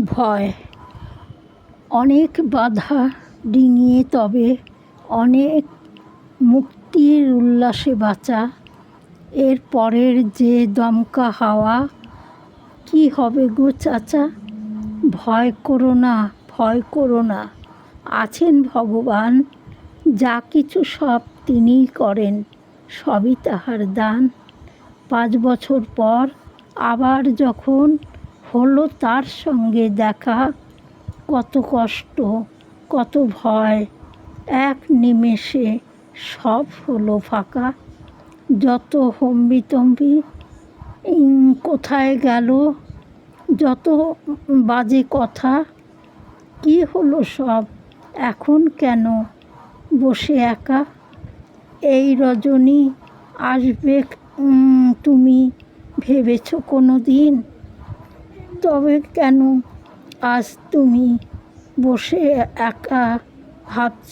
ভয়। অনেক বাধা ডিঙিয়ে তবে অনেক মুক্তির উল্লাসে বাঁচা। এর পরের যে দমকা হাওয়া, কী হবে গো চাচা? ভয় করো না, ভয় করো না, আছেন ভগবান। যা কিছু সব তিনিই করেন, সবই তাহার দান। 5 বছর পর আবার যখন হলো তার সঙ্গে দেখা, কত কষ্ট, কত ভয়, এক নিমেষে সব হলো ফাঁকা। যত হম্বিতম্বি কোথায় গেল, যত বাজে কথা, কী হলো সব এখন কেন বসে একা? এই রজনী আসবে তুমি ভেবেছ কোনো দিন? তবে কেন আজ তুমি বসে একা ভাবছ?